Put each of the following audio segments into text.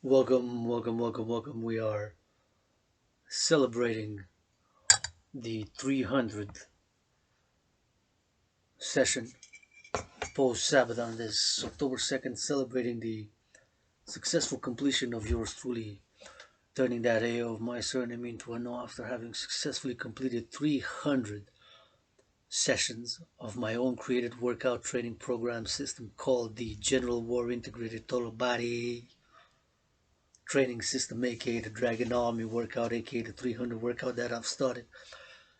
Welcome. We are celebrating the 300th session post Sabbath on this October 2nd, celebrating the successful completion of yours truly, turning that A of my surname into an O after having successfully completed 300 sessions of my own created workout training program system called the General War Integrated Total Body Training System, aka the Dragan Army workout, aka the 300 workout that I've started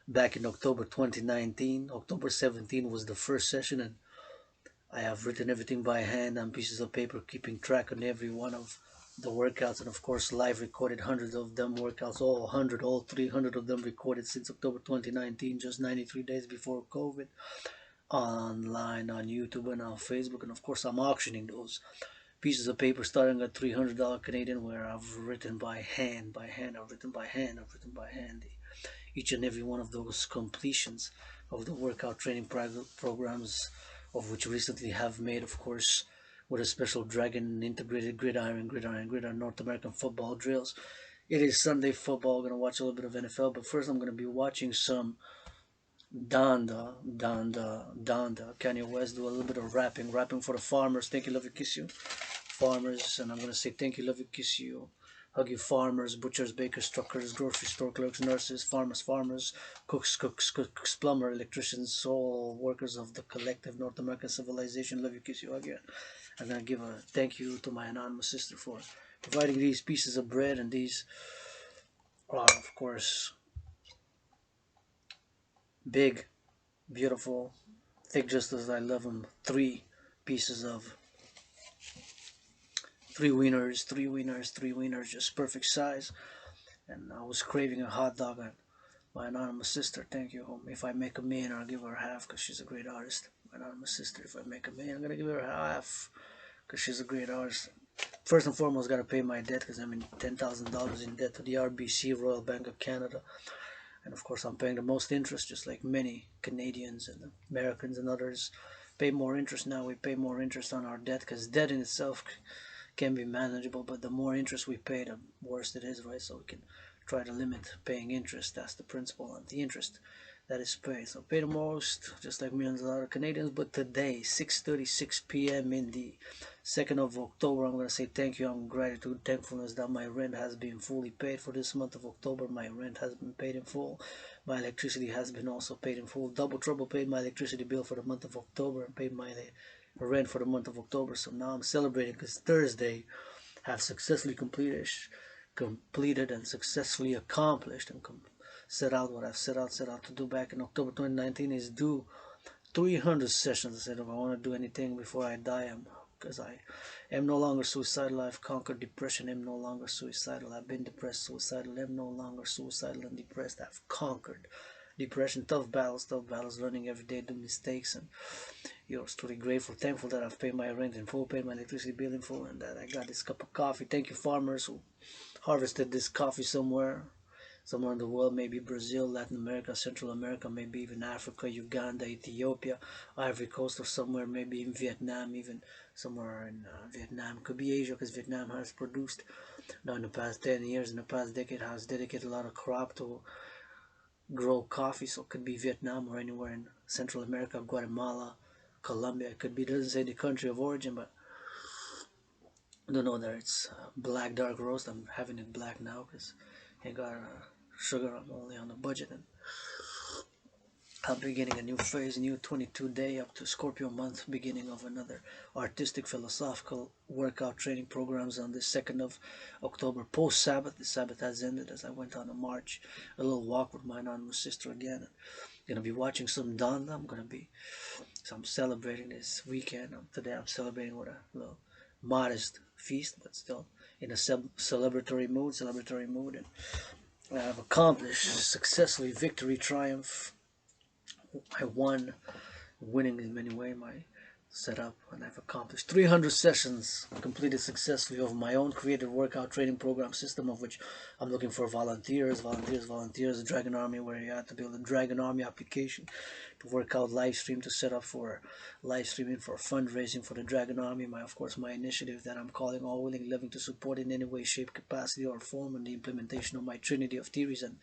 back in October 2019. October 17 was the first session, and I have written everything by hand on pieces of paper, keeping track on every one of the workouts, and of course live recorded hundreds of them workouts, all 300 of them recorded since October 2019, just 93 days before COVID, online on YouTube and on Facebook. And of course I'm auctioning those pieces of paper starting at $300 Canadian, where I've written by hand, I've written by hand, each and every one of those completions of the workout training programs, of which recently have made, of course, with a special Dragan integrated gridiron North American football drills. It is Sunday football. I'm going to watch a little bit of NFL, but first I'm going to be watching some Donda. Kanye West do a little bit of rapping for the farmers. Thank you, love you, kiss you. Farmers, and I'm going to say thank you, love you, kiss you. Hug you, farmers, butchers, bakers, truckers, grocery store clerks, nurses, farmers, cooks, plumber, electricians, all workers of the collective North American civilization. Love you, kiss you, hug you. I'm going to give a thank you to my anonymous sister for providing these pieces of bread, and these are, of course, big, beautiful, thick just as I love them, pieces of three wieners, just perfect size. And I was craving a hot dog, and my anonymous sister, thank you, home. If I make a million, I'll give her half because she's a great artist. My anonymous sister, if I make a million, I'm gonna give her half because she's a great artist. First and foremost, gotta pay my debt because I'm in $10,000 in debt to the RBC, Royal Bank of Canada. And of course, I'm paying the most interest, just like many Canadians and Americans and others pay more interest now. We pay more interest on our debt because debt in itself can be manageable, but the more interest we pay, the worse it is, right? So we can try to limit paying interest. That's the principle on the interest that is paid. So pay the most, just like millions of other Canadians. But today, 6:36 p.m. in the 2nd of October, I'm going to say thank you. I'm gratitude, thankfulness that my rent has been fully paid for this month of October. My rent has been paid in full. My electricity has been also paid in full. Double trouble paid my electricity bill for the month of October and paid my rent for the month of October. So now I'm celebrating because Thursday have successfully completed and successfully accomplished and set out what I've set out to do back in October 2019 is do 300 sessions. I said if I want to do anything before I die, because I am no longer suicidal. I've conquered depression. I'm no longer suicidal. I've been depressed, suicidal. I'm no longer suicidal and depressed. I've conquered depression. Tough battles, learning every day, do mistakes, and you're truly grateful, thankful that I've paid my rent in full, paid my electricity bill in full, and that I got this cup of coffee. Thank you, farmers who harvested this coffee somewhere in the world, maybe Brazil, Latin America, Central America, maybe even Africa, Uganda, Ethiopia, Ivory Coast, or somewhere maybe in Vietnam, even somewhere in Vietnam. Could be Asia, because Vietnam has produced, now in the past 10 years, in the past decade, has dedicated a lot of crop to grow coffee, so it could be Vietnam or anywhere in Central America, Guatemala, Colombia. It could be, doesn't say the country of origin, but I don't know that it's black dark roast. I'm having it black now because I ain't got sugar. I'm only on a budget, and I'm beginning a new phase, new 22 day up to Scorpio month, beginning of another artistic philosophical workout training programs on the 2nd of October, post Sabbath. The Sabbath has ended as I went on a march, a little walk with my anonymous sister again. Gonna be watching some Donda. I'm celebrating this weekend. Today I'm celebrating with a little modest feast, but still in a celebratory mood, and I have accomplished successfully victory, triumph. I won, winning in many ways. My set up, and I've accomplished 300 sessions completed successfully of my own created workout training program system, of which I'm looking for volunteers. The Dragon Army, where you have to build a Dragon Army application to work out live stream, to set up for live streaming for fundraising for the Dragon Army. My initiative that I'm calling All Willing Living, to support in any way, shape, capacity, or form in the implementation of my trinity of theories, and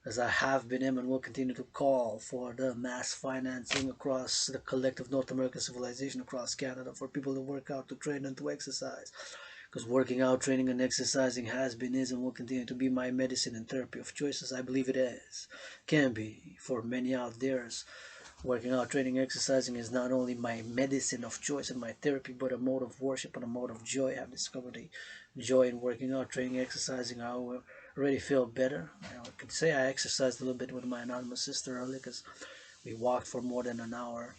as I have been and will continue to call for the mass financing across the collective North American civilization, across Canada, for people to work out, to train, and to exercise. Because working out, training, and exercising has been, is, and will continue to be my medicine and therapy of choice, as I believe it is, can be for many out there. Working out, training, exercising is not only my medicine of choice and my therapy, but a mode of worship and a mode of joy. I've discovered a joy in working out, training, exercising. I already feel better. I could say I exercised a little bit with my anonymous sister earlier, because we walked for more than an hour,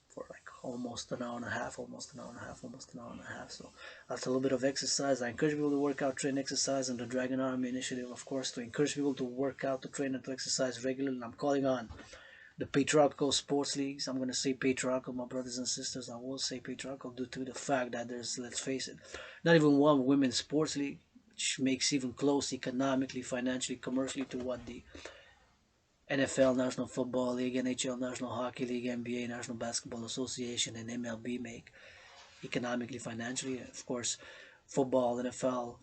for like almost an hour and a half. So that's a little bit of exercise. I encourage people to work out, train, exercise, and the Dragon Army initiative, of course, to encourage people to work out, to train, and to exercise regularly. And I'm calling on the patriarchal sports leagues. I'm going to say patriarchal, my brothers and sisters. I will say patriarchal due to the fact that there's, let's face it, not even one women's sports league which makes even close economically, financially, commercially to what the NFL, National Football League, NHL, National Hockey League, NBA, National Basketball Association, and MLB make economically, financially. Of course, football, NFL,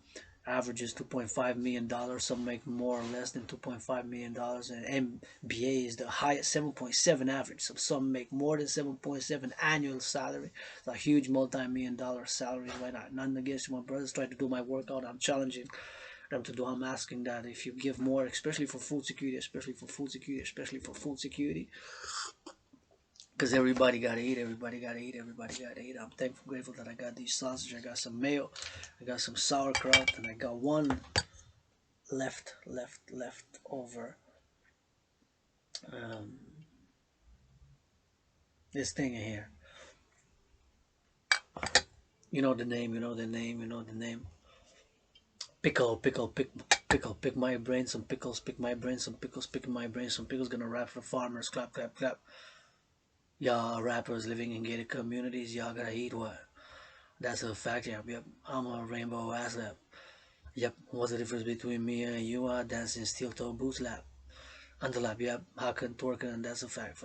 averages $2.5 million. Some make more or less than $2.5 million, and NBA is the highest, 7.7 average. So some make more than 7.7 annual salary. It's a huge multi-million-dollar salary. Why not? Nothing against my brothers. Try to do my workout. I'm challenging them to do. I'm asking that if you give more, especially for food security, because everybody gotta eat, I'm thankful, grateful that I got these sausage, I got some mayo, I got some sauerkraut, and I got one left over. Um, this thing in here. You know the name. Pick my brain, some pickles, pick my brain, some pickles, pick my brain, some pickles. Gonna rap for farmers, clap, clap, clap. Y'all rappers living in gated communities, y'all gotta eat what? That's a fact, yep. I'm a rainbow ass lap. Yep, what's the difference between me and you? Are dancing steel toe boots lap. Underlap, yep, hawking, twerking, that's a fact.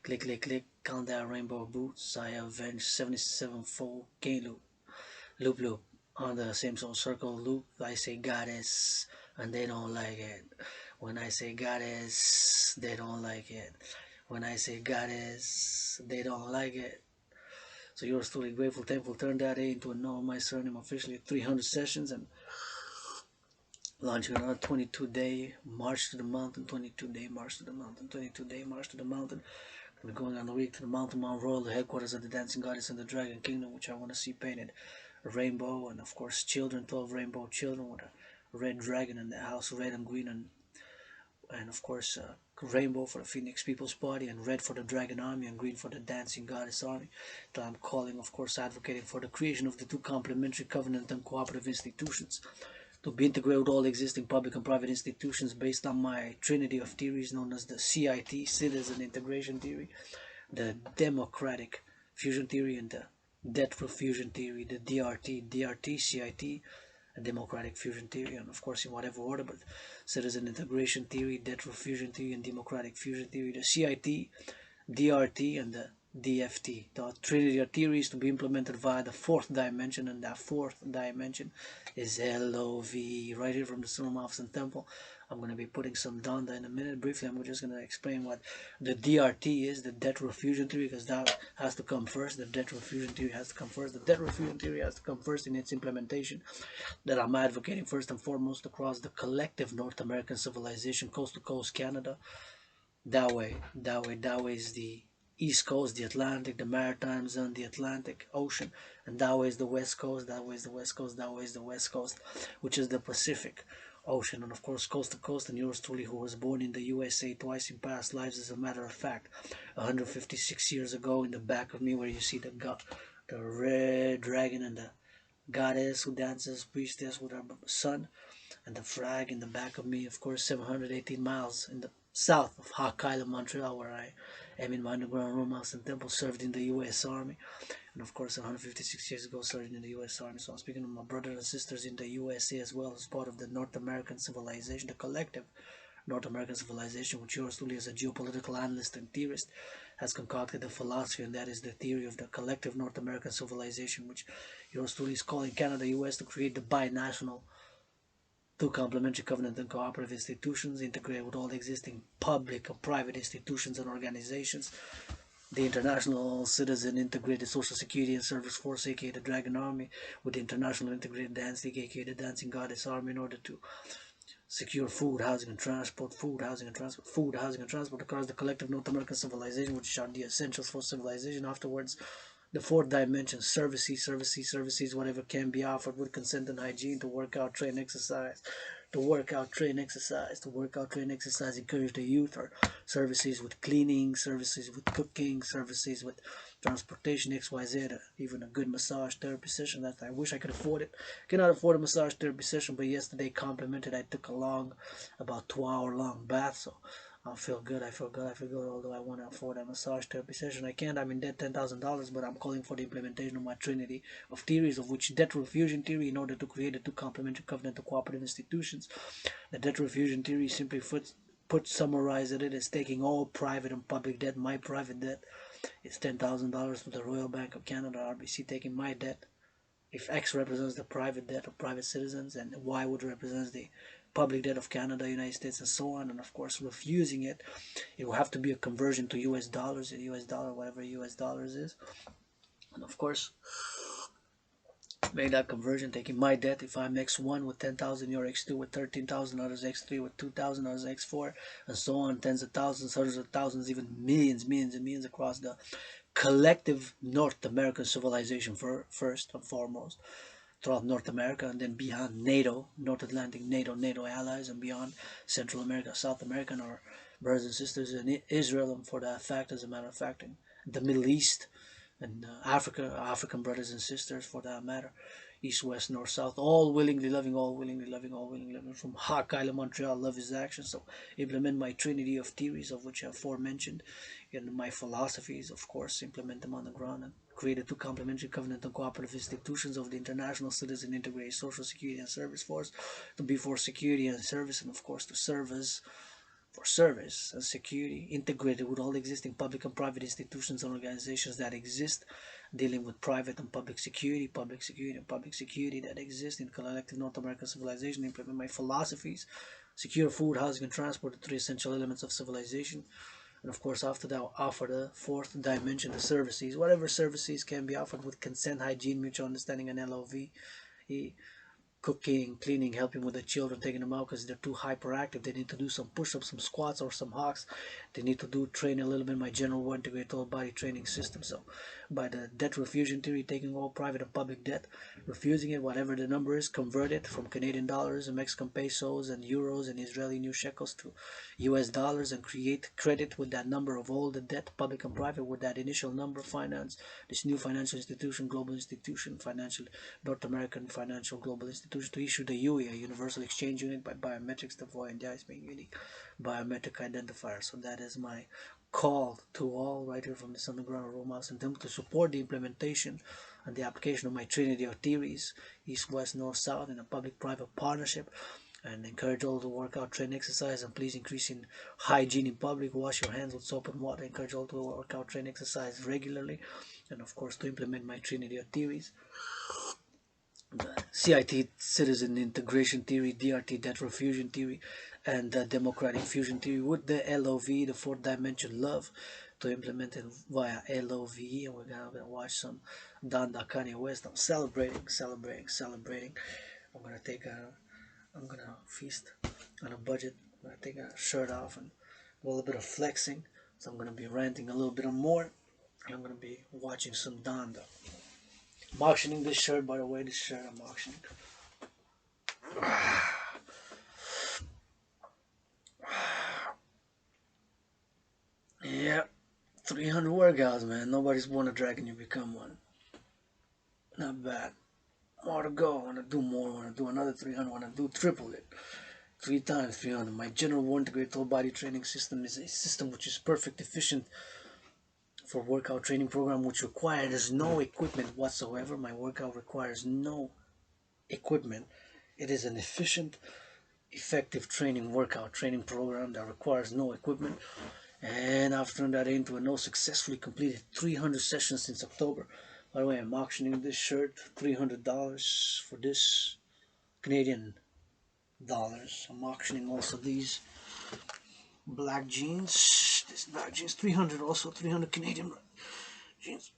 Click, click, click, count that rainbow boots. I avenge 77-fold gain loop. Loop, on the same soul circle loop. I say goddess, and they don't like it. When I say goddess, they don't like it. When I say goddess, they don't like it. So yours truly, grateful, thankful, turned that A into a no on my surname officially at 300 sessions, and launching another 22-day march to the mountain, 22-day march to the mountain, 22-day march to the mountain. We're going on the week to the mountain, Mount Royal, the headquarters of the dancing goddess and the dragon kingdom, which I want to see painted a rainbow, and of course children, 12 rainbow children with a red dragon in the house, red and green, and of course rainbow for the Phoenix People's Party, and red for the Dragon Army, and green for the Dancing Goddess Army. That I'm calling, of course, advocating for the creation of the two complementary covenant and cooperative institutions to be integrated with all existing public and private institutions based on my trinity of theories known as the CIT, Citizen Integration Theory, the Democratic Fusion Theory, and the Debt Fusion Theory, the DRT, CIT, a Democratic Fusion Theory, and of course in whatever order, but Citizen Integration Theory, Debt Fusion Theory, and Democratic Fusion Theory, the CIT, DRT, and the DFT. The trinity of theories to be implemented via the fourth dimension, and that fourth dimension is LOV, right here from the Sun Office and Temple. I'm going to be putting some down there in a minute. Briefly, I'm just going to explain what the DRT is, the debt refusion theory, because that has to come first. The debt refusion theory has to come first. The debt refusion theory has to come first in its implementation, that I'm advocating first and foremost across the collective North American civilization, coast to coast Canada. That way is the East Coast, the Atlantic, the Maritime Zone, the Atlantic Ocean, and that way is the West Coast, which is the Pacific Ocean, and of course coast to coast. And yours truly, who was born in the USA twice in past lives, as a matter of fact, 156 years ago. In the back of me, where you see the red dragon and the goddess who dances, priestess with her son, and the flag in the back of me, of course, 718 miles in the south of Hawk Island, Montreal, where I am in my underground room house and temple, served in the U.S. Army. And of course, 156 years ago, served in the U.S. Army. So I'm speaking to my brothers and sisters in the USA as well, as part of the North American civilization, the collective North American civilization, which yours truly as a geopolitical analyst and theorist has concocted a philosophy, and that is the theory of the collective North American civilization, which yours truly is calling Canada, US to create the binational two complementary covenant and cooperative institutions integrated with all existing public and private institutions and organizations. The International Citizen Integrated Social Security and Service Force, aka the Dragan Army, with the International Integrated Dance League, aka the Dancing Goddess Army, in order to secure food, housing, and transport, food, housing, and transport, food, housing, and transport across the collective North American civilization, which are the essentials for civilization. Afterwards, the fourth dimension, services, whatever can be offered with consent and hygiene to work out, train, exercise, encourage the youth, or services with cleaning, services with cooking, services with transportation, XYZ, even a good massage therapy session that I wish I could afford it. Cannot afford a massage therapy session, but yesterday complimented, I took a long, about 2-hour long bath, so I feel good, although I want to afford a massage therapy session. I can't, I'm in debt $10,000, but I'm calling for the implementation of my trinity of theories, of which debt refusion theory, in order to create a two complementary covenant of cooperative institutions. The debt refusion theory simply summarized it as taking all private and public debt. My private debt is $10,000 to the Royal Bank of Canada, RBC, taking my debt. If X represents the private debt of private citizens, and Y would represent the public debt of Canada, United States, and so on, and of course refusing it, it will have to be a conversion to US dollars, whatever US dollars is, and of course make that conversion, taking my debt. If I'm X1 with 10,000, you're X2 with 13,000, others X3 with 2,000, others X4, and so on, tens of thousands, hundreds of thousands, even millions and millions across the collective North American civilization, first and foremost, throughout North America, and then beyond NATO, North Atlantic, NATO allies, and beyond Central America, South America, and our brothers and sisters in Israel, and for that fact, as a matter of fact, in the Middle East, and Africa, African brothers and sisters, for that matter, East, West, North, South, all willingly loving, from Hawk Island, Montreal, love is action. So implement my trinity of theories, of which I aforementioned, and my philosophies, of course, implement them on the ground, and created two complementary covenant and cooperative institutions of the International Citizen Integrated Social Security and Service Force, to be for security and service, and of course to serve as for service and security, integrated with all existing public and private institutions and organizations that exist, dealing with private and public security, that exist in collective North American civilization. Implement my philosophies, secure food, housing, and transport, the three essential elements of civilization. And of course, after that, I'll offer the fourth dimension, the services, whatever services can be offered with consent, hygiene, mutual understanding, and LOV. Cooking, cleaning, helping with the children, taking them out because they're too hyperactive. They need to do some push-ups, some squats, or some hawks. They need to train a little bit my general integrated whole body training system. So by the debt refusion theory, taking all private and public debt, refusing it, whatever the number is, convert it from Canadian dollars and Mexican pesos and euros and Israeli new shekels to US dollars, and create credit with that number of all the debt, public and private, with that initial number, finance this new financial institution, global institution, financial North American financial global institution, to issue the UE, a universal exchange unit by biometrics, the void and the being unique biometric identifier. So that is my call to all right here from this underground room house, and them to support the implementation and the application of my trinity of theories, east, west, north, south, in a public-private partnership, and encourage all to work out, train, exercise, and please increase in hygiene in public. Wash your hands with soap and water. Encourage all to work out, train, exercise regularly, and of course to implement my trinity of theories. The CIT, Citizen Integration Theory, DRT, Debt Refusion Theory, and the Democratic Fusion Theory, with the LOV, the fourth dimension, love, to implement it via LOV. And we're gonna watch some Donda, Kanye West. I'm celebrating. I'm gonna feast on a budget. I'm gonna take a shirt off and a little bit of flexing. So I'm gonna be ranting a little bit more. And I'm gonna be watching some Donda. I'm auctioning this shirt, by the way. This shirt I'm auctioning. Yeah, 300 workouts, man. Nobody's born a dragon, you become one. Not bad. More to go. I want to do more. I want to do another 300. I want to do triple it. 3 times 300. My general war integrated total body training system is a system which is perfect, efficient for workout training program, which requires no equipment whatsoever. My workout requires no equipment. It is an efficient, effective workout training program that requires no equipment. And I've turned that into a no successfully completed 300 sessions since October. By the way, I'm auctioning this shirt, $300 for this Canadian dollars. I'm auctioning also these black jeans. This black jeans, 300 also, 300 Canadian jeans.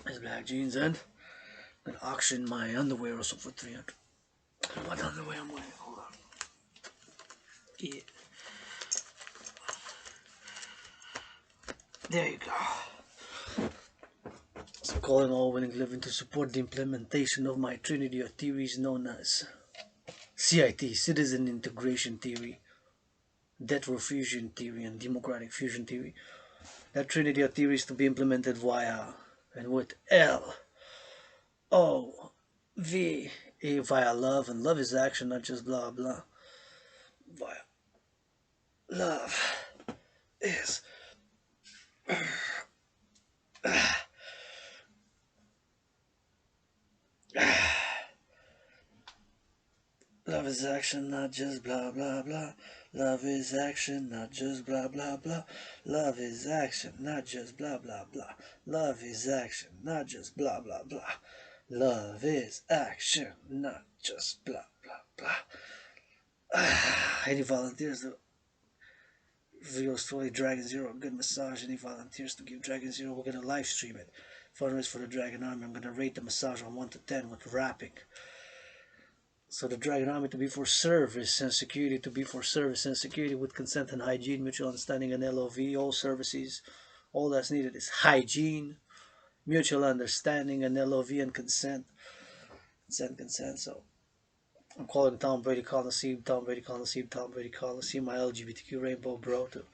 These black jeans, and I'm gonna auction my underwear also for 300. What underwear I'm wearing? Hold on. Yeah. There you go. So calling all willing living to support the implementation of my trinity of theories known as CIT, Citizen Integration Theory, Debt Fusion Theory, and Democratic Fusion Theory. That trinity of theories to be implemented via and with L-O-V-A, via love, and love is action, not just blah blah. Via love is love is action, not just blah blah blah. Love is action, not just blah blah blah. Love is action, not just blah blah blah. Love is action, not just blah blah blah. Love is action, not just blah blah blah. Any volunteers to real story Dragan Zero, good massage? Any volunteers to give Dragan Zero? We're gonna live stream it. Fundraise for the Dragon Army. I'm gonna rate the massage on 1 to 10 with rapping. So the Dragon Army to be for service and security, to be for service and security with consent and hygiene, mutual understanding and LOV, all services. All that's needed is hygiene, mutual understanding and LOV and consent. Consent. So I'm calling Tom Brady Coliseum, Tom Brady Coliseum, Tom Brady Coliseum, my LGBTQ rainbow bro to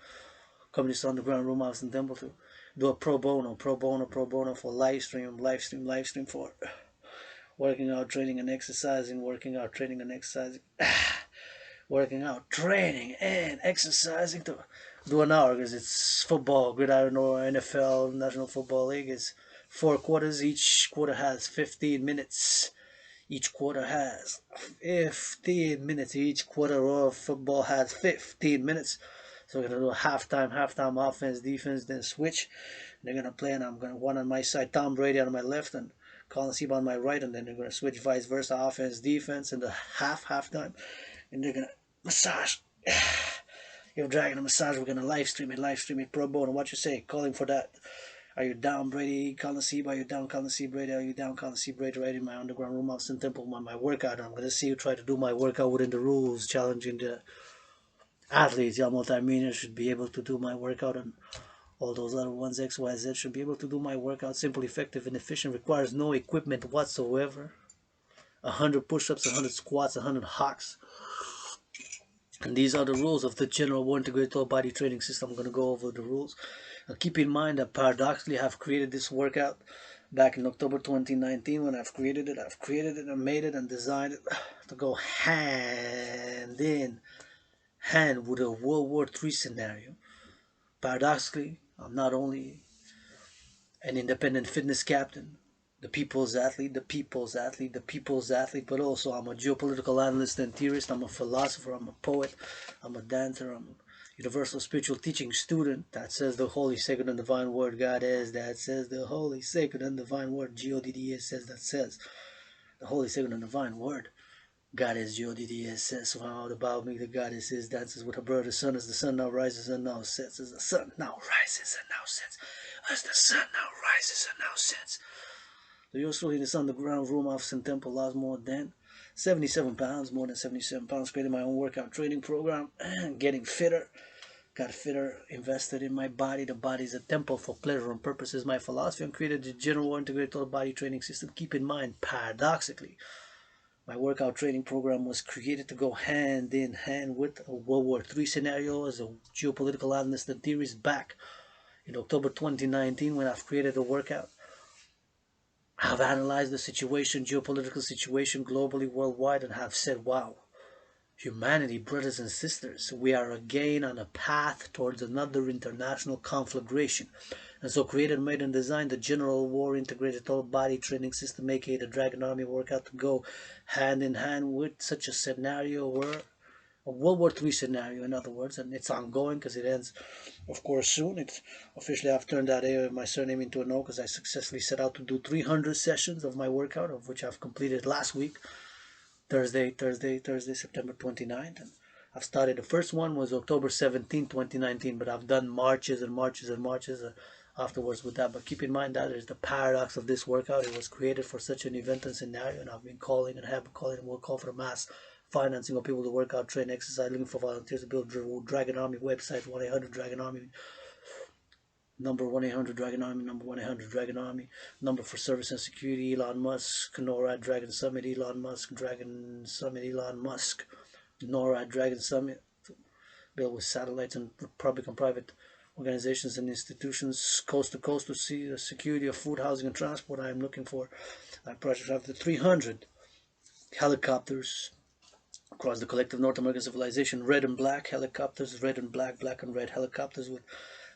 come to this underground room house and temple to do a pro bono for live stream for working out, training, and exercising, working out, training, and exercising, working out, training, and exercising to do an hour because it's football, gridiron or NFL, National Football League. It's 4 quarters. Each quarter has 15 minutes. Each quarter has 15 minutes. Each quarter of football has 15 minutes. So we're going to do a halftime offense, defense, then switch. They're going to play, and I'm going to one on my side, Tom Brady on my left, and Colin Sieb on my right, and then they're going to switch vice versa, offense, defense, in the halftime, and they're going to massage. If Dragon a massage, we're going to live stream it pro bono. What you say? Calling for that. Are you down, Brady? Colin Sieb, are you down, Colin Sieb, Brady? Are you down, Colin Sieb, Brady? Right in my underground room house in Temple, my workout. I'm going to see you try to do my workout within the rules, challenging the athletes. Y'all multi-millionaires should be able to do my workout, and all those other ones, X, Y, Z, should be able to do my workout. Simple, effective, and efficient. Requires no equipment whatsoever. 100 push-ups, 100 squats, 100 hocks. And these are the rules of the general war integrated total body training system. I'm going to go over the rules. Now keep in mind that paradoxically, I've created this workout back in October 2019. When I've created it and made it and designed it to go hand in hand with a World War III scenario. Paradoxically, I'm not only an independent fitness captain, the people's athlete, but also I'm a geopolitical analyst and theorist. I'm a philosopher, I'm a poet, I'm a dancer, I'm a universal spiritual teaching student. That says the holy, sacred, and divine word God is. That says the holy, sacred, and divine word GODDS says. That says the holy, sacred, and divine word God is GODDS says. So how about me, the goddess is dances with her brother. The sun as the sun now rises and now sets. As the sun now rises and now sets. As the sun now rises and now sets. So you're still in this underground room office and temple lost more than 77 pounds, more than 77 pounds. Creating my own workout training program and getting fitter. Got fitter, invested in my body. The body is a temple for pleasure and purpose is my philosophy, and created the general integrated total body training system. Keep in mind, paradoxically, My workout training program was created to go hand in hand with a World War III scenario as a geopolitical analyst and theorist back in October 2019 when I've created a workout. I've analyzed the situation, geopolitical situation globally, worldwide, and have said, wow, humanity, brothers and sisters, we are again on a path towards another international conflagration. And so created, made, and designed the General War Integrated Total Body Training System, aka the Dragan Army workout, to go hand in hand with such a scenario, where a World War III scenario, in other words, and it's ongoing because it ends, of course, soon. It's officially, I've turned that A of my surname into an O because I successfully set out to do 300 sessions of my workout, of which I've completed last week. Thursday, September 29th. And I've started, the first one was October 17, 2019, but I've done marches and marches and marches afterwards with that. But keep in mind that is the paradox of this workout. It was created for such an event and scenario, and I've been calling and have been calling and will call for the mass financing of people to work out, train, exercise, looking for volunteers to build Dragan Army website, 1-800-DRAGON Army. Number 1-800-DRAGON Army, number 1-800-DRAGON Army, number for service and security, Elon Musk, NORAD Dragan Summit, Elon Musk, Dragan Summit, Elon Musk, NORAD Dragan Summit, built with satellites and public and private organizations and institutions coast to coast to see the security of food, housing, and transport. I am looking for a project after 300 helicopters across the collective North American civilization, red and black helicopters, red and black, black and red helicopters with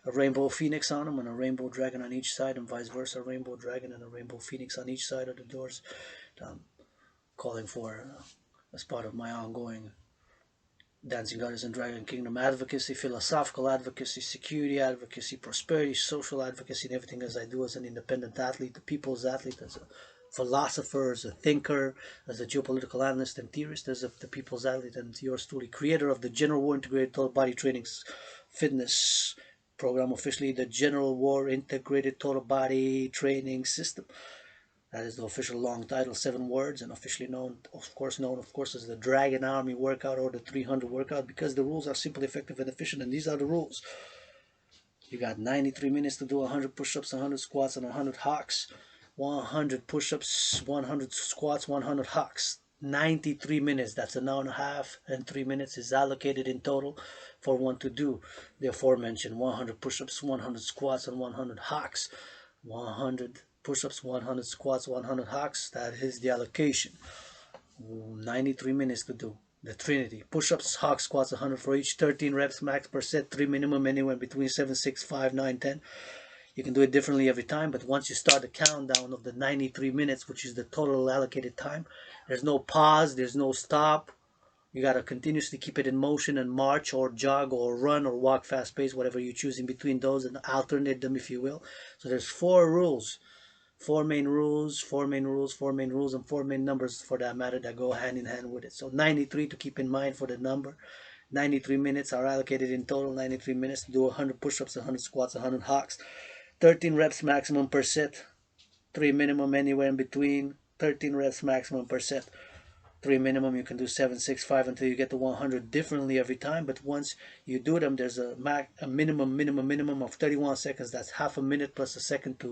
a rainbow phoenix on them and a rainbow dragon on each side, and vice versa, a rainbow dragon and a rainbow phoenix on each side of the doors. Calling for, as part of my ongoing Dancing Goddess and Dragon Kingdom advocacy, philosophical advocacy, security advocacy, prosperity, social advocacy, and everything as I do as an independent athlete, the people's athlete, as a philosopher, as a thinker, as a geopolitical analyst and theorist, as the people's athlete, and yours truly, creator of the General War Integrated Total Body Training Fitness program, officially the General War Integrated Total Body Training System. That is the official long title, 7 words, and officially known, of course, as the Dragan Army workout or the 300 workout, because the rules are simple, effective, and efficient, and these are the rules. You got 93 minutes to do 100 push-ups, 100 squats, and 100 hocks. 100 push-ups, 100 squats, 100 hocks. 93 minutes, that's an hour and a half, and 3 minutes is allocated in total for one to do the aforementioned 100 push-ups, 100 squats, and 100 hocks. 100 push-ups, 100 squats, 100 hocks, that is the allocation. 93 minutes to do the trinity: push-ups, hocks, squats, 100 for each, 13 reps max per set, 3 minimum, anywhere between 7, 6, 5, 9, 10. You can do it differently every time, but once you start the countdown of the 93 minutes, which is the total allocated time, there's no pause, there's no stop. You got to continuously keep it in motion and march or jog or run or walk fast pace, whatever you choose in between those, and alternate them, if you will. So there's 4 rules. 4 main rules, 4 main rules, 4 main rules, and 4 main numbers for that matter that go hand in hand with it. So 93 to keep in mind for the number. 93 minutes are allocated in total. 93 minutes to do 100 push-ups, 100 squats, 100 hocks. 13 reps maximum per set. 3 minimum, anywhere in between. 13 reps maximum per set. 3 minimum, you can do 7, 6, 5 until you get to 100 differently every time. But once you do them, there's a minimum of 31 seconds. That's half a minute plus a second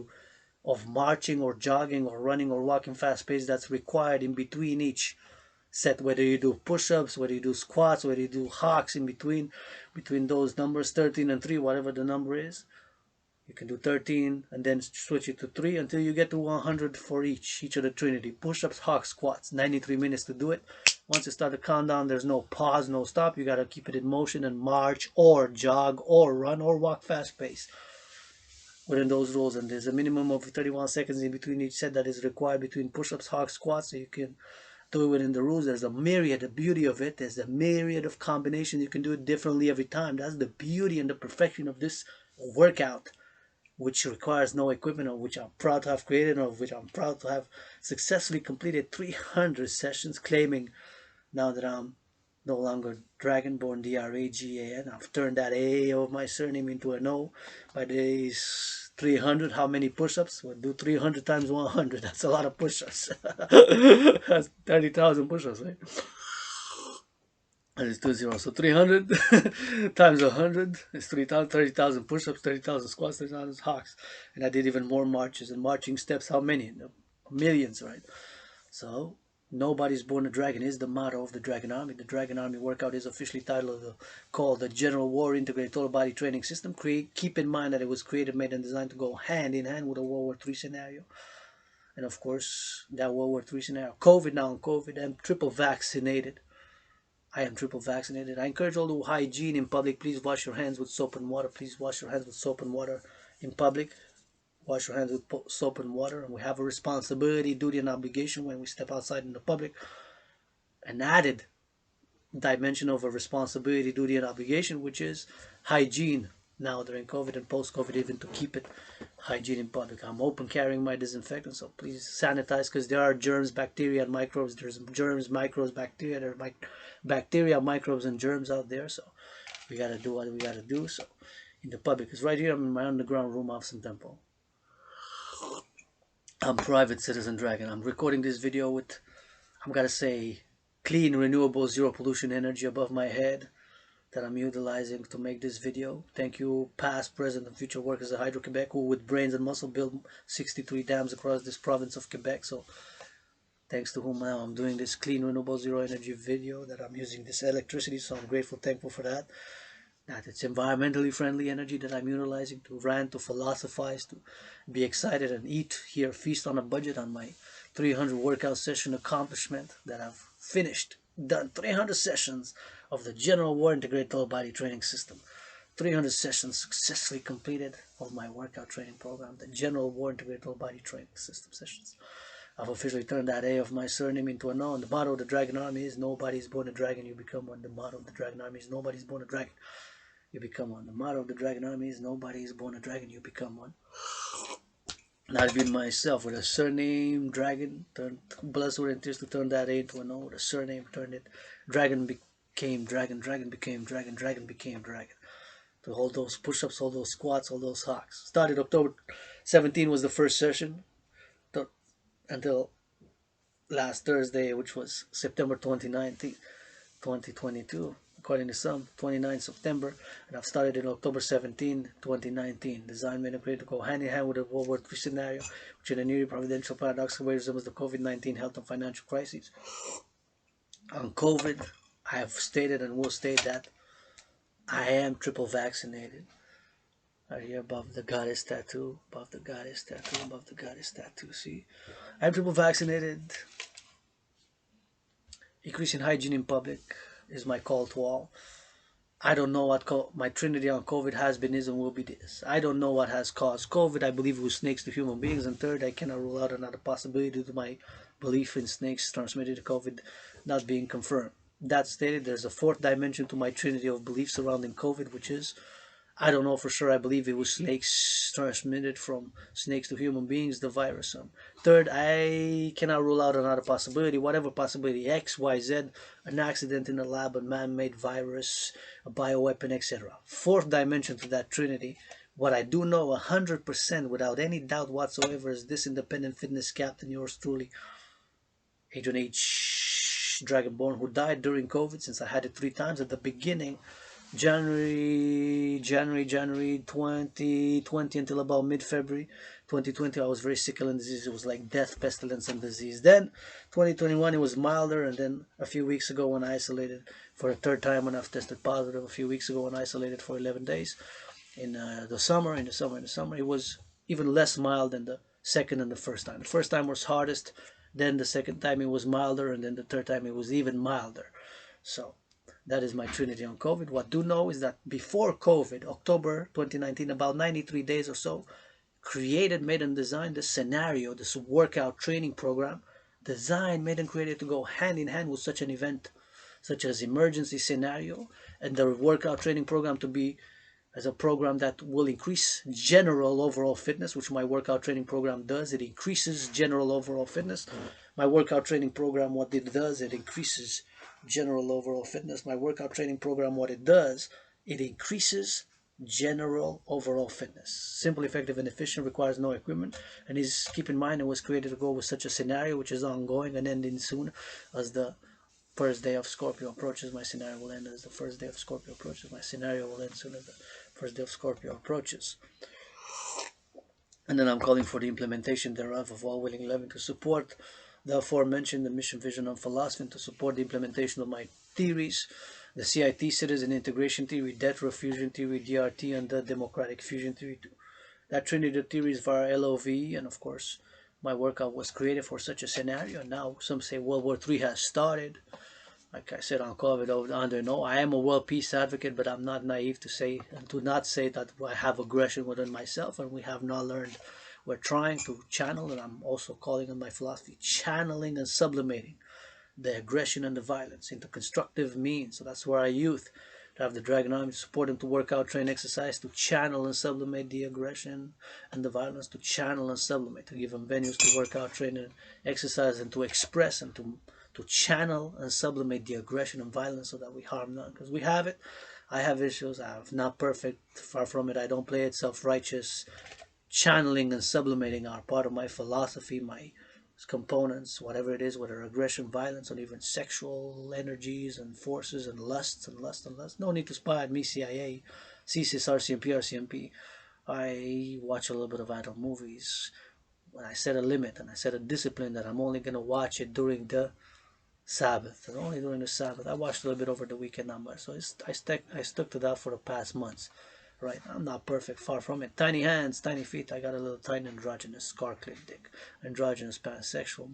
of marching or jogging or running or walking fast pace that's required in between each set, whether you do push-ups, whether you do squats, whether you do hocks in between those numbers, 13 and 3, whatever the number is. You can do 13 and then switch it to 3 until you get to 100 for each of the trinity: push-ups, hocks, squats. 93 minutes to do it. Once you start the countdown, there's no pause, no stop. You got to keep it in motion and march or jog or run or walk fast pace within those rules. And there's a minimum of 31 seconds in between each set that is required between push-ups, hocks, squats, so you can do it within the rules. There's a myriad, the beauty of it, there's a myriad of combinations. You can do it differently every time. That's the beauty and the perfection of this workout, which requires no equipment, of which I'm proud to have created, of which I'm proud to have successfully completed 300 sessions, claiming now that I'm no longer Dragonborn, D-R-A-G-A-N. I've turned that A of my surname into an O. By days 300, how many push-ups? Well, do 300 times 100. That's a lot of push-ups. That's 30,000 push-ups, right? That is 2 zeros. So 300 times 100 is 30,000 push-ups, 30,000 squats, 30,000 hocks. And I did even more marches and marching steps. How many? Millions, right? So Nobody's born a dragon is the motto of the Dragan Army. The Dragan Army workout is officially titled called the General War Integrated Total Body Training System. Keep in mind that it was created, made, and designed to go hand in hand with a World War III scenario. And of course, that World War III scenario. COVID now, COVID. I'm triple vaccinated. I am triple vaccinated. I encourage all the hygiene in public. Please wash your hands with soap and water. Please wash your hands with soap and water in public. Wash your hands with soap and water. And we have a responsibility, duty, and obligation when we step outside in the public. An added dimension of a responsibility, duty, and obligation, which is hygiene now during COVID and post-COVID, even to keep it hygiene in public. I'm open carrying my disinfectant, so please sanitize, because there are germs, bacteria, and microbes. There's germs, microbes, bacteria. There are bacteria, microbes, and germs out there, so we gotta do what we gotta do. So in the public, because right here I'm in my underground room off some temple. I'm private citizen Dragan. I'm recording this video with, I'm gonna say, clean, renewable, zero pollution energy above my head that I'm utilizing to make this video. Thank you, past, present, and future workers at Hydro-Quebec, who with brains and muscle built 63 dams across this province of Quebec. So thanks to whom now I'm doing this clean, renewable, zero energy video, that I'm using this electricity. So I'm grateful, thankful for that. That it's environmentally friendly energy that I'm utilizing to rant, to philosophize, to be excited and eat here, feast on a budget on my 300 workout session accomplishment that I've finished, done 300 sessions of the General War Integrated Total Body Training System. 300 sessions successfully completed of my workout training program, the General War Integrated Total Body Training System sessions. I've officially turned that A of my surname into an O, and the motto of the Dragan Army is nobody's born a dragon, you become one. The motto of the Dragan Army is nobody's born a dragon, you become one. The motto of the Dragan Army is nobody is born a dragon, you become one. Not even myself, with a surname Dragan, turned blood, sweat, and tears to turn that A into an O. With a surname, turned it. Dragan became Dragan, Dragan became Dragan, Dragan became Dragan. To hold those push-ups, all those squats, all those hawks. Started October 17 was the first session, until last Thursday, which was September 29th, 2022. According to some, 29 September, and I've started in October 17, 2019. Design made and created to go hand in hand with the World War III scenario, which in a nearly providential paradoxical way resembles the COVID-19 health and financial crises. On COVID, I have stated and will state that I am triple vaccinated. Right here above the goddess tattoo, above the goddess tattoo, above the goddess tattoo. See, I'm triple vaccinated. Increasing hygiene in public is my call to all. I don't know what my trinity on COVID has been, is, and will be this. I don't know what has caused COVID. I believe it was snakes to human beings. And third, I cannot rule out another possibility due to my belief in snakes transmitted to COVID not being confirmed. That stated, there's a fourth dimension to my trinity of beliefs surrounding COVID, which is, I don't know for sure. I believe it was snakes transmitted from snakes to human beings, the virus. Third, I cannot rule out another possibility, whatever possibility, X, Y, Z, an accident in the lab, a man-made virus, a bioweapon, etc. Fourth dimension to that trinity, what I do know 100% without any doubt whatsoever is this independent fitness captain, yours truly, Agent H. Dragonborn, who died during COVID, since I had it 3 times at the beginning, January 2020 until about mid-February 2020. I was very sick and disease. It was like death, pestilence, and disease. Then 2021 it was milder, and then a few weeks ago when I isolated for a third time, when I've tested positive a few weeks ago, when I isolated for 11 days in the summer, it was even less mild than the second and the first time. The first time was hardest, then the second time it was milder, and then the third time it was even milder. So that is my trinity on COVID. What I do know is that before COVID, October 2019, about 93 days or so, created, made, and designed this scenario, this workout training program, designed, made, and created to go hand in hand with such an event, such as emergency scenario, and the workout training program to be as a program that will increase general overall fitness, which my workout training program does. It increases general overall fitness. My workout training program, what it does, it increases general overall fitness. My workout training program, what it does, it increases general overall fitness. Simple, effective, and efficient, requires no equipment, and is, keep in mind, it was created to go with such a scenario, which is ongoing and ending soon. As the first day of Scorpio approaches, my scenario will end. As the first day of Scorpio approaches, my scenario will end soon as the first day of Scorpio approaches. And then I'm calling for the implementation thereof of all willing loving to support the aforementioned, the mission, vision, and philosophy, and to support the implementation of my theories, the CIT citizen integration theory, debt fusion theory, DRT, and the democratic fusion theory. That trinity of theories via LOV, and of course, my workout was created for such a scenario. Now some say World War III has started. Like I said on COVID over under, no, I am a world peace advocate, but I'm not naive to say and to not say that I have aggression within myself and we have not learned. We're trying to channel, and I'm also calling on my philosophy, channeling and sublimating the aggression and the violence into constructive means. So that's where our youth, to have the Dragan army, to support them to work out, train, exercise, to channel and sublimate the aggression and the violence, to channel and sublimate, to give them venues to work out, train, and exercise, and to express and to channel and sublimate the aggression and violence so that we harm none. Because we have it. I have issues. I'm not perfect. Far from it. I don't play it self-righteous. Channeling and sublimating are part of my philosophy, my components, whatever it is, whether aggression, violence, or even sexual energies and forces and lusts and lust and lust. No need to spy at me, CIA, CSIS, RCMP, RCMP. I watch a little bit of adult movies. When I set a limit and I set a discipline that I'm only going to watch it during the Sabbath, and only during the Sabbath. I watched a little bit over the weekend number, so I stuck to that for the past months. Right, I'm not perfect, far from it. Tiny hands, tiny feet. I got a little tiny androgynous scar-clipped dick, androgynous pansexual,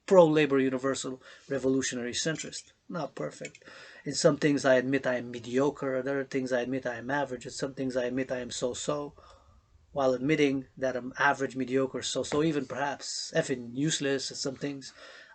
pro-labor, universal, revolutionary centrist. Not perfect. In some things I admit I am mediocre. In other things I admit I am average. In some things I admit I am so-so. While admitting that I'm average, mediocre, so-so, even perhaps effing useless at some things,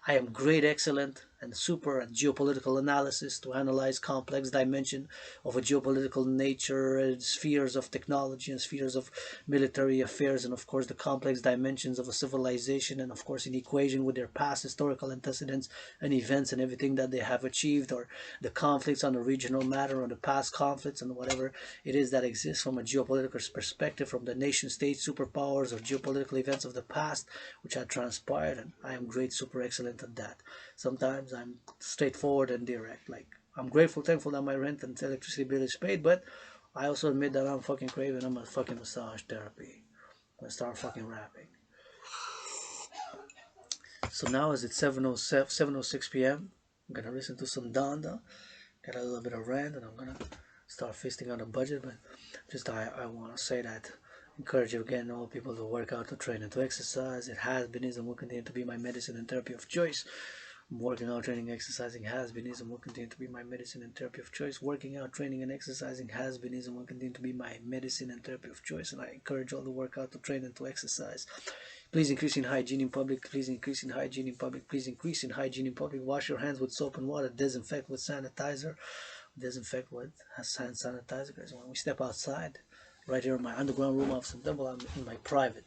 I am great, excellent, and super at geopolitical analysis to analyze complex dimension of a geopolitical nature, and spheres of technology and spheres of military affairs, and of course the complex dimensions of a civilization, and of course in equation with their past historical antecedents and events and everything that they have achieved, or the conflicts on the regional matter, or the past conflicts and whatever it is that exists from a geopolitical perspective, from the nation state superpowers or geopolitical events of the past which had transpired, and I am great, super excellent at that. Sometimes I'm straightforward and direct. Like, I'm grateful, thankful that my rent and electricity bill is paid, but I also admit that I'm fucking craving. I'm a fucking massage therapy. I'm gonna start fucking rapping. So now as it's 7:06 p.m., I'm gonna listen to some Donda, get a little bit of rant, and I'm gonna start feasting on a budget. But just I want to say that encourage you again, all people, to work out, to train, and to exercise. It has been, is, and will continue to be my medicine and therapy of choice. Working out, training, exercising has been, is, and will continue to be my medicine and therapy of choice. Working out, training, and exercising has been, is, and will continue to be my medicine and therapy of choice. And I encourage all to work out, to train, and to exercise. Please increase in hygiene in public. Please increase in hygiene in public. Please increase in hygiene in public. Wash your hands with soap and water. Disinfect with sanitizer. Disinfect with hand sanitizer. Because when we step outside, right here in my underground room of Sun Temple, I'm in my private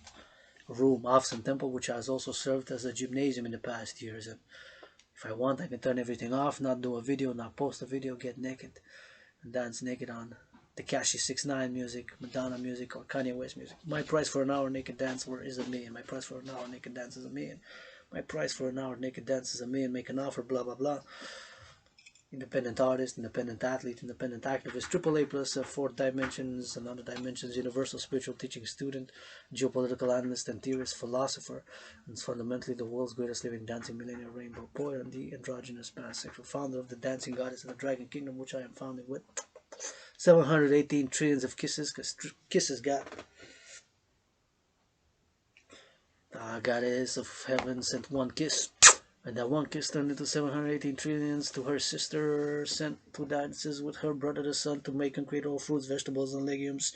room of Sun Temple, which has also served as a gymnasium in the past years. And if I want, I can turn everything off, not do a video, not post a video, get naked, and dance naked on Tekashi 6ix9ine music, Madonna music, or Kanye West music. My price for an hour naked dance is $1 million. My price for an hour naked dance is $1 million. My price for an hour naked dance is $1 million. Make an offer, blah blah blah. Independent artist, independent athlete, independent activist, AAA plus, fourth dimensions and other dimensions, universal spiritual teaching student, geopolitical analyst and theorist, philosopher, and fundamentally the world's greatest living dancing millennial rainbow boy, and the androgynous pansexual, founder of the dancing goddess and the dragon kingdom, which I am founding with 718 trillions of kisses, because kisses got the goddess of heaven sent one kiss. And that one kiss turned into 718 trillions to her sister, sent to dances with her brother the sun to make and create all fruits, vegetables, and legumes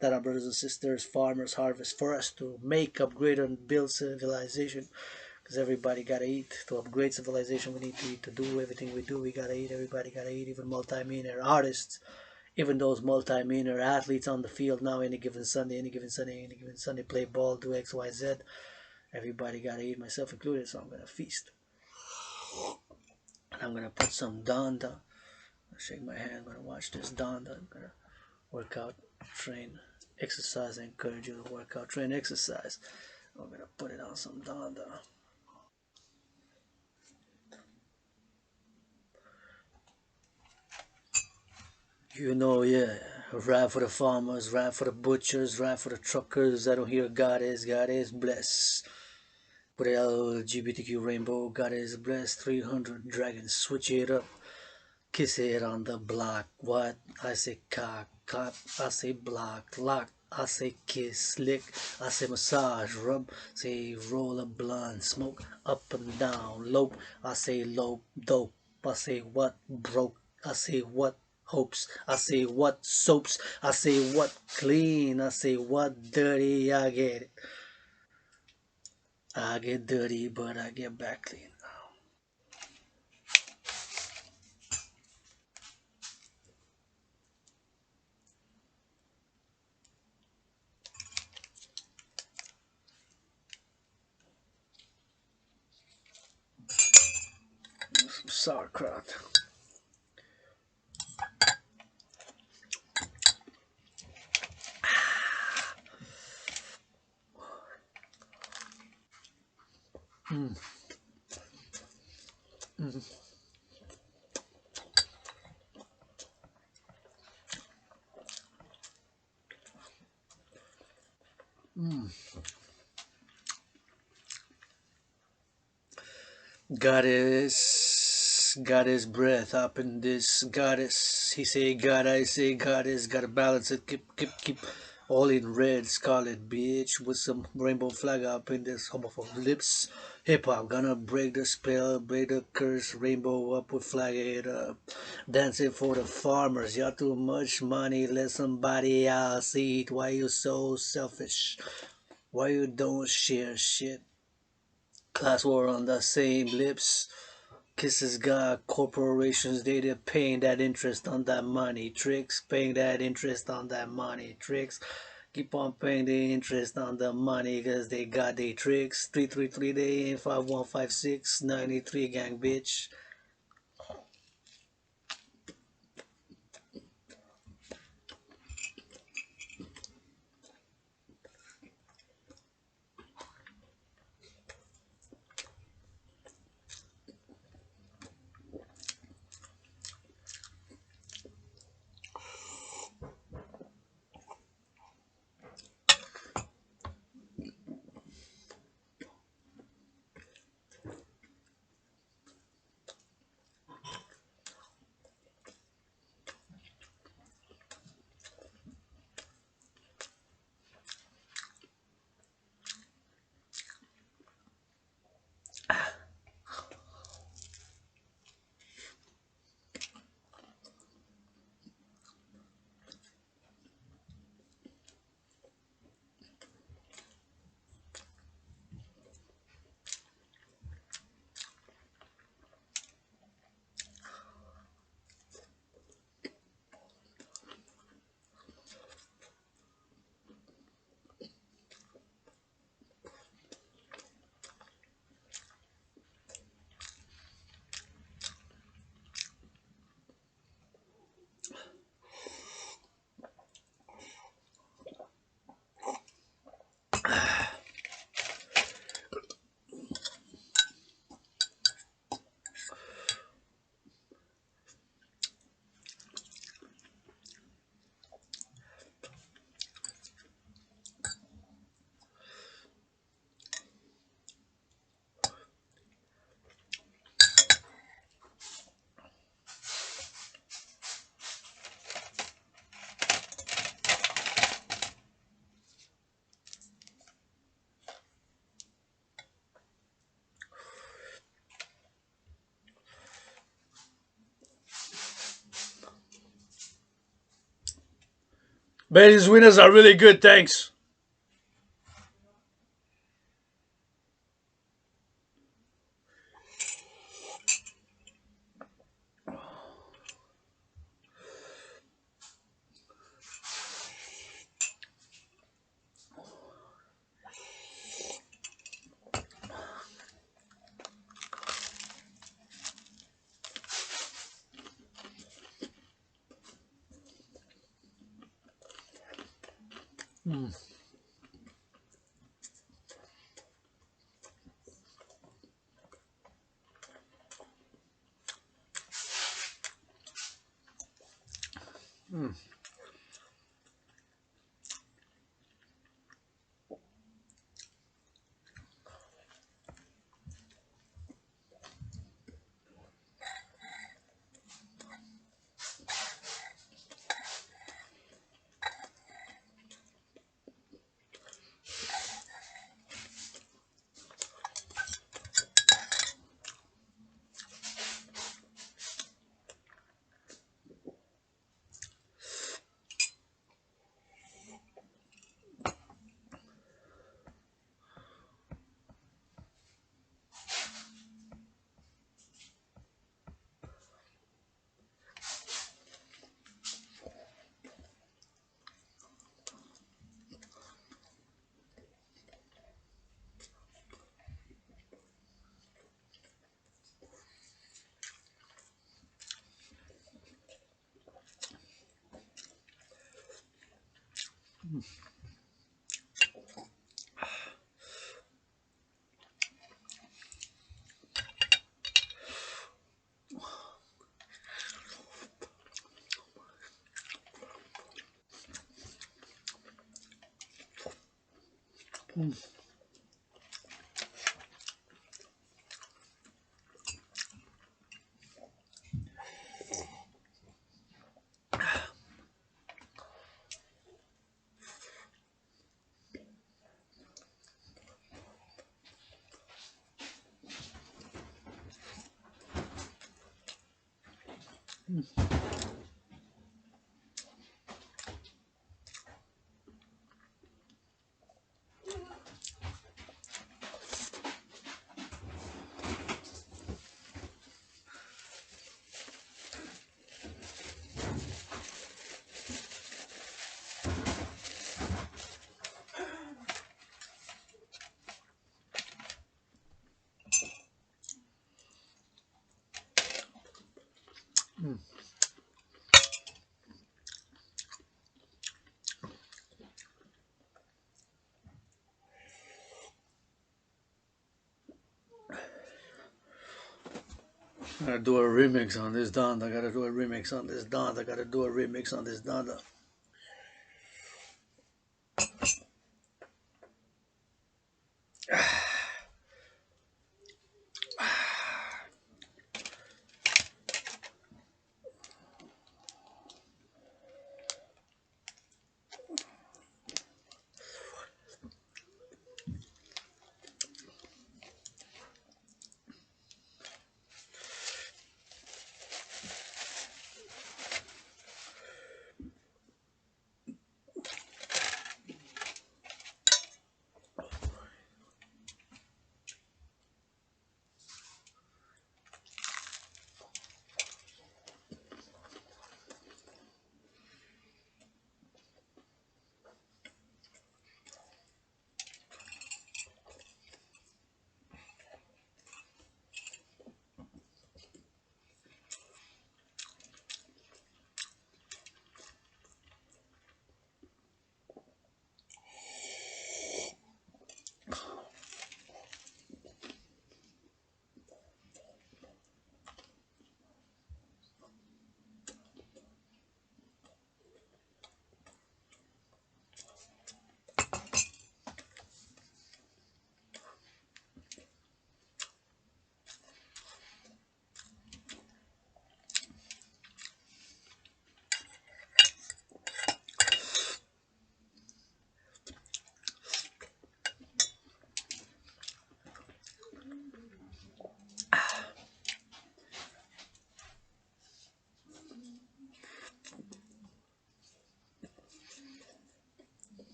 that our brothers and sisters, farmers, harvest for us to make, upgrade, and build civilization. Because everybody gotta eat. To upgrade civilization, we need to eat. To do everything we do, we gotta eat. Everybody gotta eat, even multi-millionaire artists, even those multi-millionaire athletes on the field now, any given Sunday, play ball, do X, Y, Z. Everybody gotta eat, myself included, so I'm gonna feast. And I'm gonna put some Donda. Shake my hand. I'm gonna watch this Donda. I'm gonna work out, train, exercise. I encourage you to work out, train, exercise. I'm gonna put it on some Donda. You know, yeah. Rap for the farmers, rap for the butchers, rap for the truckers. I don't hear God is bless. with a LGBTQ rainbow, got his breast 300 dragons, switch it up, kiss it on the block. What? I say cock, cop, I say block, lock, I say kiss, lick, I say massage, rub, say roll a blunt, smoke up and down, lope, I say lope, dope, I say what broke, I say what hopes, I say what soaps, I say what clean, I say what dirty, I get it. I get dirty, but I get back clean. Some sauerkraut. Mm, mm, mm. Goddess, goddess breath up in this goddess. He say God, I say goddess. Gotta balance it. Keep all in red, scarlet, bitch, with some rainbow flag up in this homophobe lips. Hip hop gonna break the spell, break the curse. Rainbow up with flag it up. Dancing for the farmers. You got too much money. Let somebody else eat. Why you so selfish? Why you don't share shit? Class war on the same lips. Kisses God, corporations, they're paying that interest on that money. Tricks, paying that interest on that money. Tricks, keep on paying the interest on the money because they got their tricks. 333 day 5156 93 gang bitch. Man, these winners are really good, thanks. Mm, mm. I gotta do a remix on this Donda. I gotta do a remix on this Donda. I gotta do a remix on this Donda.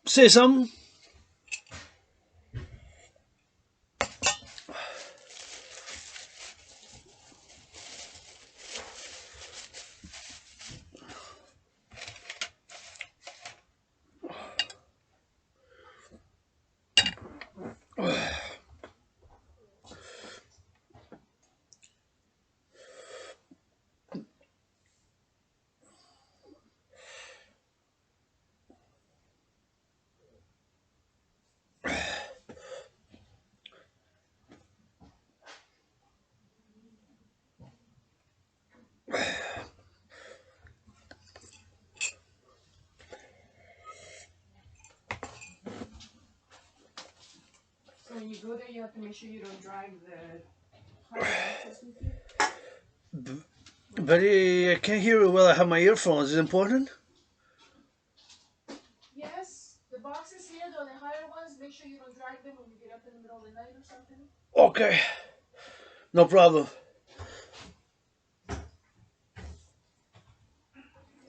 Say something. So when you go there, you have to make sure you don't drag the hard boxes with you. But I can't hear you well. I have my earphones. Is it important? Yes, the boxes here, though, the higher ones, make sure you don't drag them when you get up in the middle of the night or something. Okay. No problem.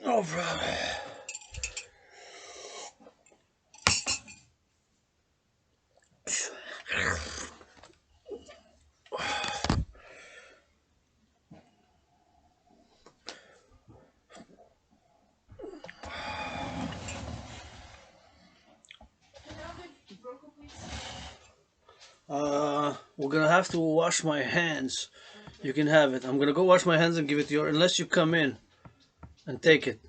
No problem. Can I have the Roku, please? We're gonna have to wash my hands. You can have it. I'm gonna go wash my hands and give it to you, unless you come in and take it.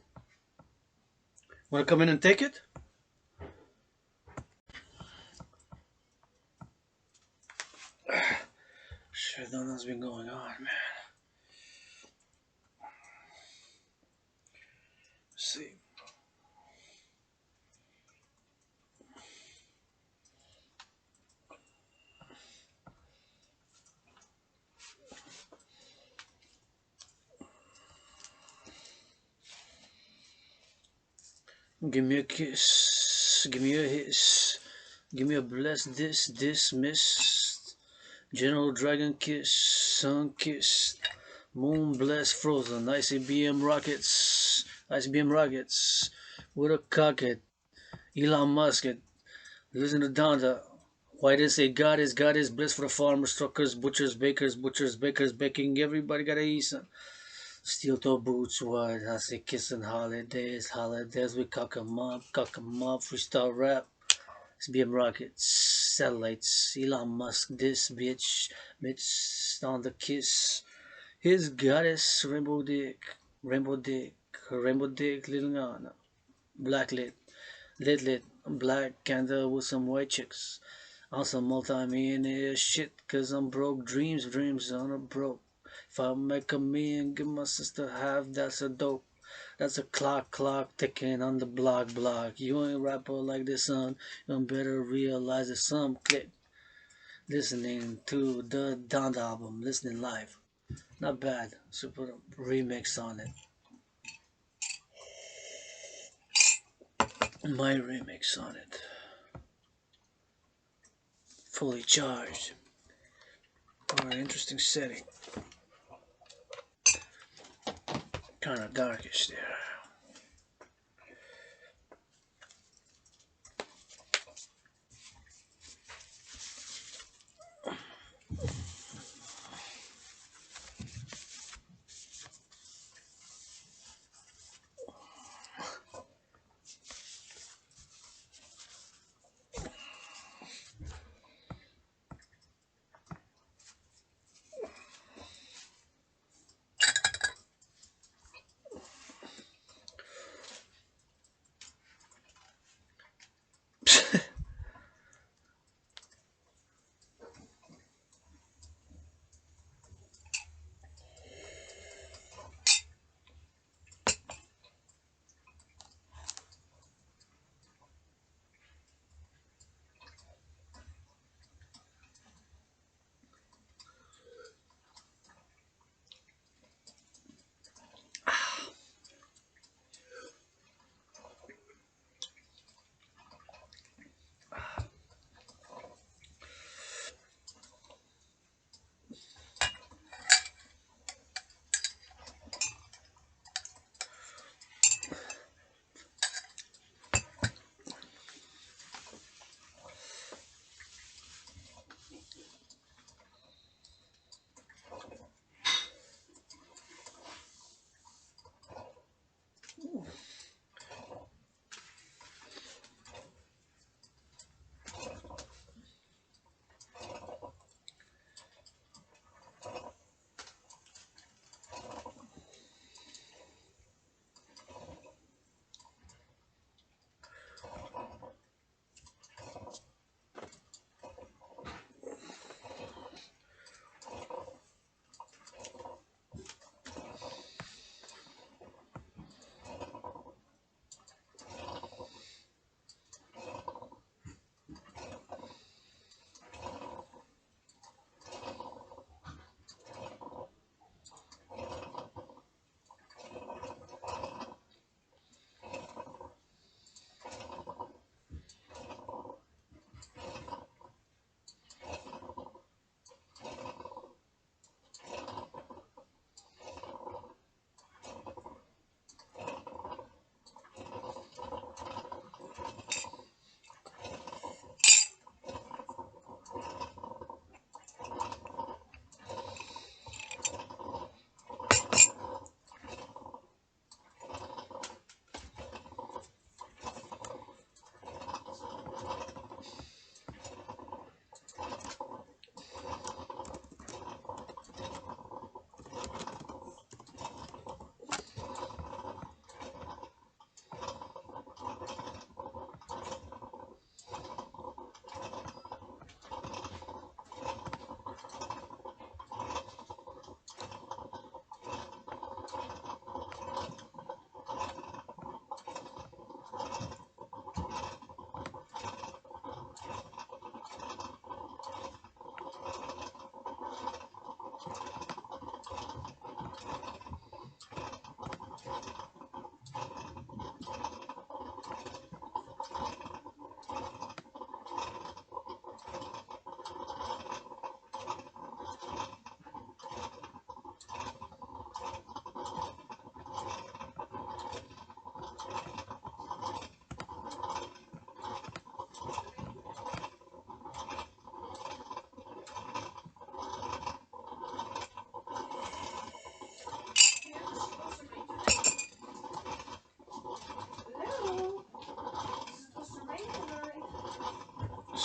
Wanna come in and take it? Shit, I don't know what's been going on, man. Let's see. Give me a kiss. Give me a hiss. Give me a bless this, dismissed. General Dragon kiss. Sun kiss. Moon bless frozen. ICBM rockets. ICBM rockets. With a cocket. Elon Musk it. Listen to Donda. Why they say God is blessed for the farmers, truckers, butchers, bakers, baking. Everybody gotta eat some. Steel toe boots, what? I say kissing holidays, we cock 'em up, freestyle rap. SBM rockets, satellites, Elon Musk, this bitch, Mitch on the kiss. His goddess, rainbow dick, little on, black lit, black candle with some white chicks. On some multi-millionaire shit, cause I'm broke, dreams on a broke. If I make a million, give my sister half, that's a dope. That's a clock ticking on the block. You ain't rapper like this, son. You better realize that some click. Listening to the Donda album, listening live. Not bad. Super remix on it. My remix on it. Fully charged. Oh, an interesting setting. Kind of darkish there.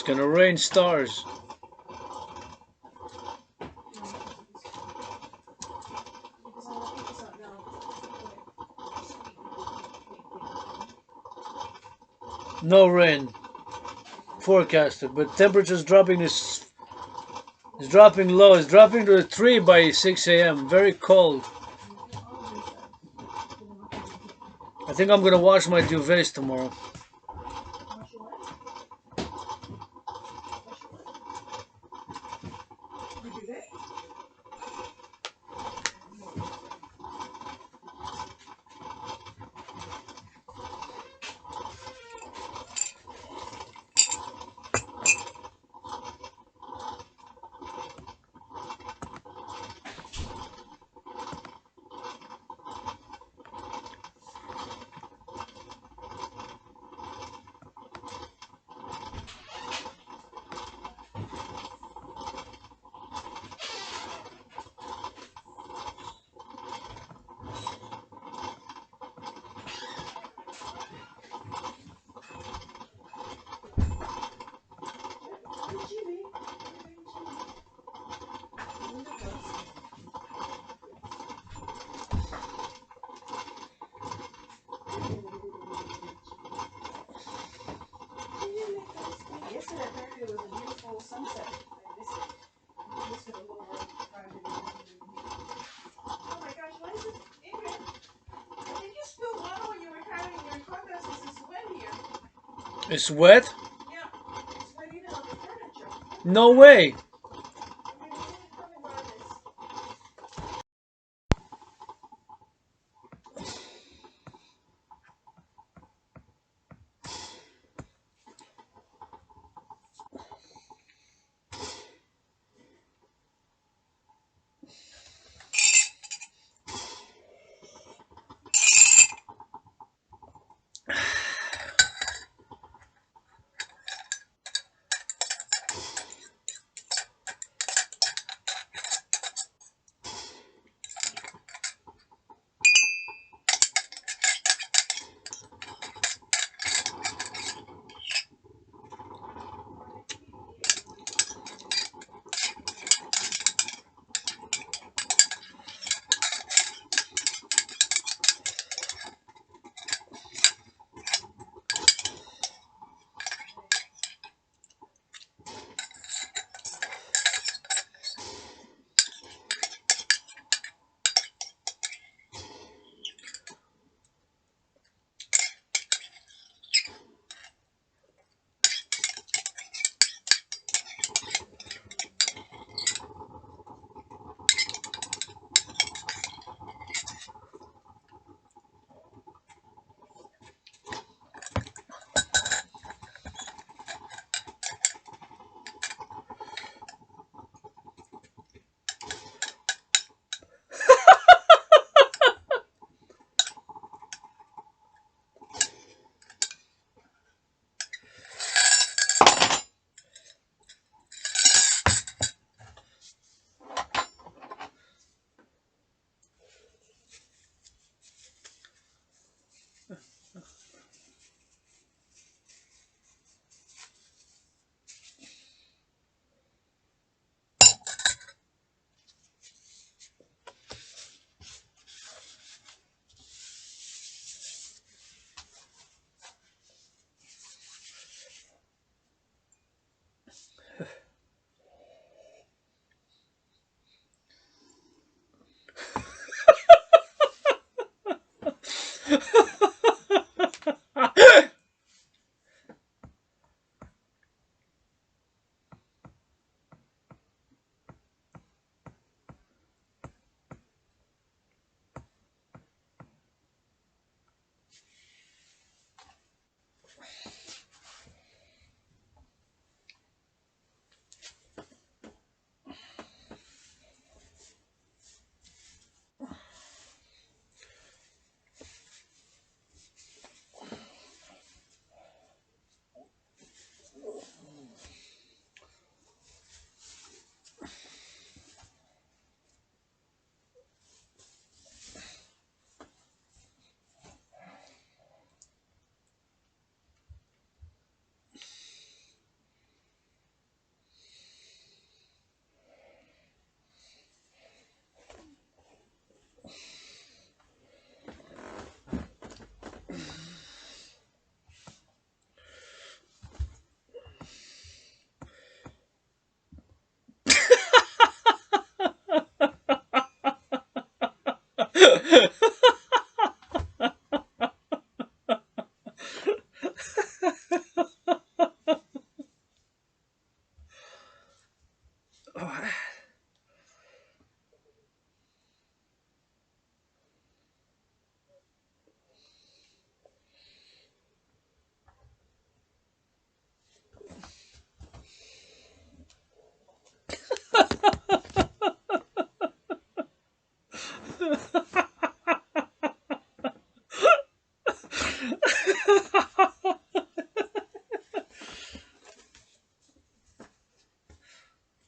gonna rain stars. No rain forecasted, but temperature's dropping. Is dropping low. It's dropping to 3 by 6 a.m. Very cold. I think I'm gonna wash my duvets tomorrow. Yesterday apparently there was a beautiful sunset. I missed it. I missed it a little early Friday. Oh my gosh, why is it, Adrian? I think you spilled water when you were carrying your condenses. It's wet here. It's wet? Yeah, it's wet even on the furniture. No way. Okay, let me come and grab this.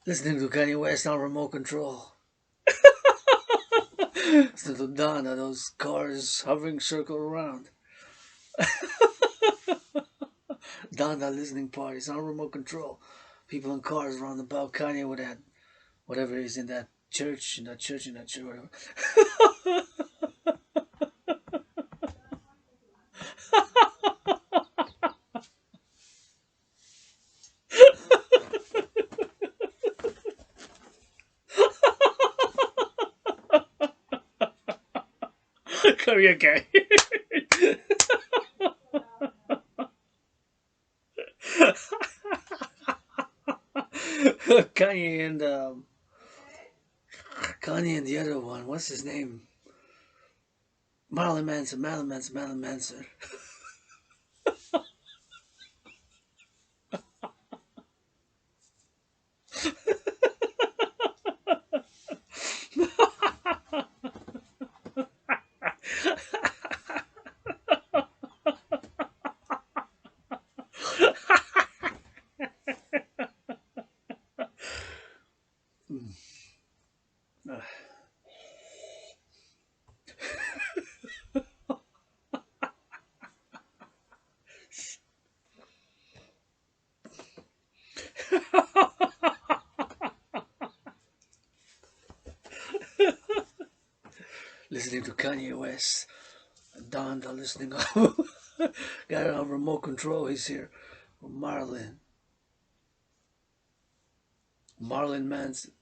Listening to Kanye West on remote control. Listening to Donna, those cars hovering circle around. Donna listening parties on remote control. People in cars around about Kanye with that whatever is in that church, whatever. Karaoke. Kanye and Kanye and the other one. What's his name? Marilyn Manson. Listening to Kanye West. Donda listening. Got it on remote control. He's here. Marlon. Marlon Manson.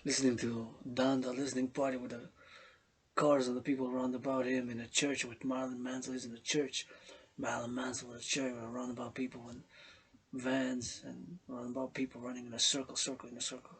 Listening to Donda listening party with the cars and the people around about him in a church with Marilyn Manson. He's in the church. Marilyn Manson with a church around about people in vans and around about people running in a circle, circling a circle.